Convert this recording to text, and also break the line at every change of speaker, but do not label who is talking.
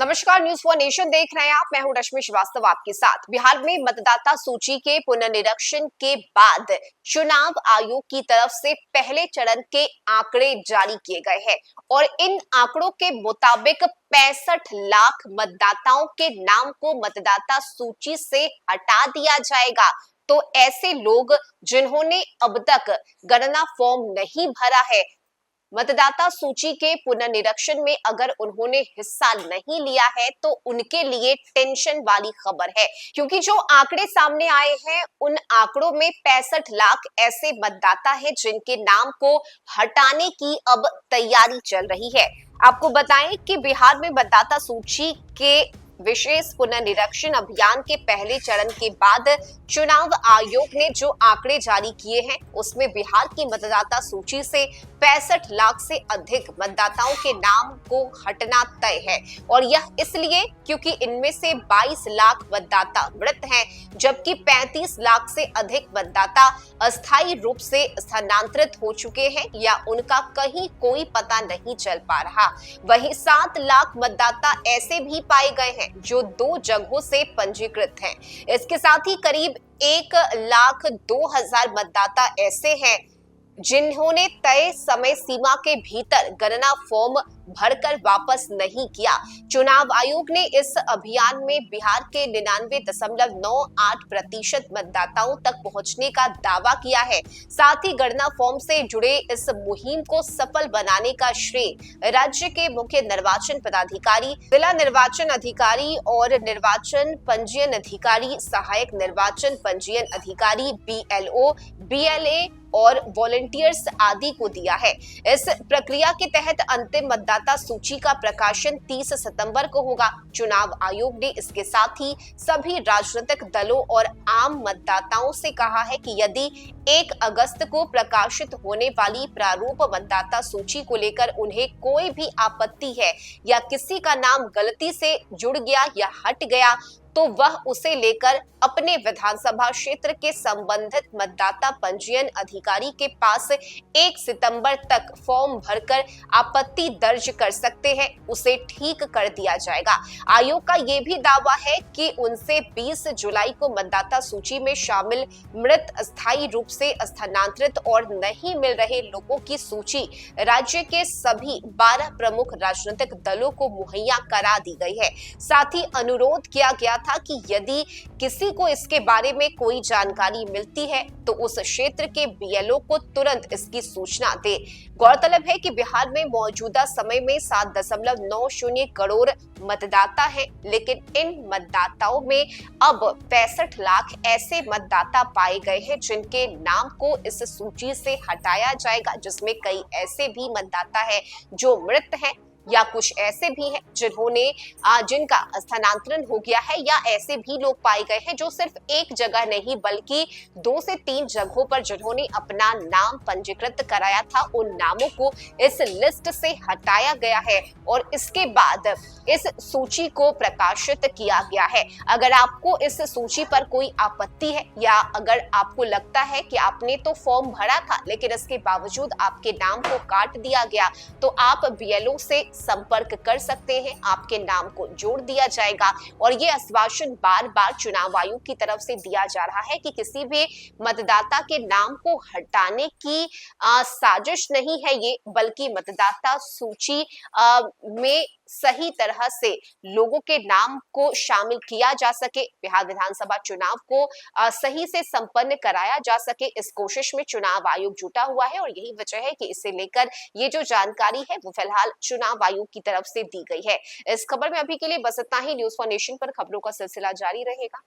नमस्कार, news for nation देख रहे हैं आप। मैं हूं रश्मि श्रीवास्तव आपके साथ। बिहार में मतदाता सूची के पुनर्निरीक्षण के बाद चुनाव आयोग की तरफ से पहले चरण के आंकड़े जारी किए गए हैं और इन आंकड़ों के मुताबिक 65 लाख मतदाताओं के नाम को मतदाता सूची से हटा दिया जाएगा। तो ऐसे लोग जिन्होंने अब तक गणना फॉर्म नहीं भरा है, मतदाता सूची के पुनर्निरीक्षण में अगर उन्होंने हिस्सा नहीं लिया है, तो उनके लिए टेंशन वाली खबर है, क्योंकि जो आंकड़े सामने आए हैं उन आंकड़ों में 65 लाख ऐसे मतदाता हैं जिनके नाम को हटाने की अब तैयारी चल रही है। आपको बताएं कि बिहार में मतदाता सूची के विशेष पुनर्निरीक्षण अभियान के पहले चरण के बाद चुनाव आयोग ने जो आंकड़े जारी किए हैं उसमें बिहार की मतदाता सूची से 65 लाख से अधिक मतदाताओं के नाम को हटना तय है। और यह इसलिए क्योंकि इनमें से 22 लाख मतदाता मृत हैं, जबकि 35 लाख से अधिक मतदाता अस्थायी रूप से स्थानांतरित हो चुके हैं या उनका कहीं कोई पता नहीं चल पा रहा। वहीं 7 लाख मतदाता ऐसे भी पाए गए हैं जो 2 जगहों से पंजीकृत हैं। इसके साथ ही करीब 1,02,000 मतदाता ऐसे हैं जिन्होंने तय समय सीमा के भीतर गणना फॉर्म भरकर वापस नहीं किया। चुनाव आयोग ने इस अभियान में बिहार के 99.98% मतदाताओं तक पहुंचने का दावा किया है। साथ ही गणना फॉर्म से जुड़े इस मुहिम को सफल बनाने का श्रेय राज्य के मुख्य निर्वाचन पदाधिकारी, जिला निर्वाचन अधिकारी और निर्वाचन पंजीयन अधिकारी, सहायक निर्वाचन पंजीयन अधिकारी, BLO, BLA और वॉलंटियर्स आदि को दिया है। इस प्रक्रिया के तहत अंतिम मतदाता सूची का प्रकाशन 30 सितंबर को होगा। चुनाव आयोग ने इसके साथ ही सभी राजनीतिक दलों और आम मतदाताओं से कहा है कि यदि 1 अगस्त को प्रकाशित होने वाली प्रारूप मतदाता सूची को लेकर उन्हें कोई भी आपत्ति है या किसी का नाम गलती से जुड़ गया या हट गया, तो वह उसे लेकर अपने विधानसभा क्षेत्र के संबंधित मतदाता पंजीयन अधिकारी के पास 1 सितंबर तक फॉर्म भरकर आपत्ति दर्ज कर सकते हैं। उसे ठीक कर दिया जाएगा। आयोग का यह भी दावा है कि उनसे 20 जुलाई को मतदाता सूची में शामिल मृत, अस्थायी रूप से स्थानांतरित और नहीं मिल रहे लोगों की सूची राज्य के सभी 12 प्रमुख राजनीतिक दलों को मुहैया करा दी गई है। साथ ही अनुरोध किया गया था कि यदि किसी को इसके बारे में कोई जानकारी मिलती है तो उस क्षेत्र के BLO को तुरंत इसकी सूचना दे। गौरतलब है कि बिहार में मौजूदा समय में 7.90 करोड़ मतदाता हैं, लेकिन इन मतदाताओं में अब 65 लाख ऐसे मतदाता पाए गए हैं जिनके नाम को इस सूची से हटाया जाएगा, जिसमें कई ऐसे भी मतदाता हैं जो मृत हैं या कुछ ऐसे भी हैं जिनका स्थानांतरण हो गया है, या ऐसे भी लोग पाए गए हैं जो सिर्फ एक जगह नहीं बल्कि 2 से 3 जगहों पर जिन्होंने अपना नाम पंजीकृत कराया था, उन नामों को इस लिस्ट से हटाया गया है और इसके बाद इस सूची को प्रकाशित किया गया है। अगर आपको इस सूची पर कोई आपत्ति है या अगर आपको लगता है कि आपने तो फॉर्म भरा था लेकिन इसके बावजूद आपके नाम को काट दिया गया, तो आप BLO से संपर्क कर सकते हैं। आपके नाम को जोड़ दिया जाएगा और ये आश्वासन बार बार चुनाव आयोग की तरफ से दिया जा रहा है कि किसी भी मतदाता के नाम को हटाने की साजिश नहीं है ये, बल्कि मतदाता सूची में सही तरह से लोगों के नाम को शामिल किया जा सके, बिहार विधानसभा चुनाव को सही से संपन्न कराया जा सके, इस कोशिश में चुनाव आयोग जुटा हुआ है। और यही वजह है कि इसे लेकर ये जो जानकारी है वो फिलहाल चुनाव आयोग की तरफ से दी गई है। इस खबर में अभी के लिए बस इतना ही। न्यूज फॉर नेशन पर खबरों का सिलसिला जारी रहेगा।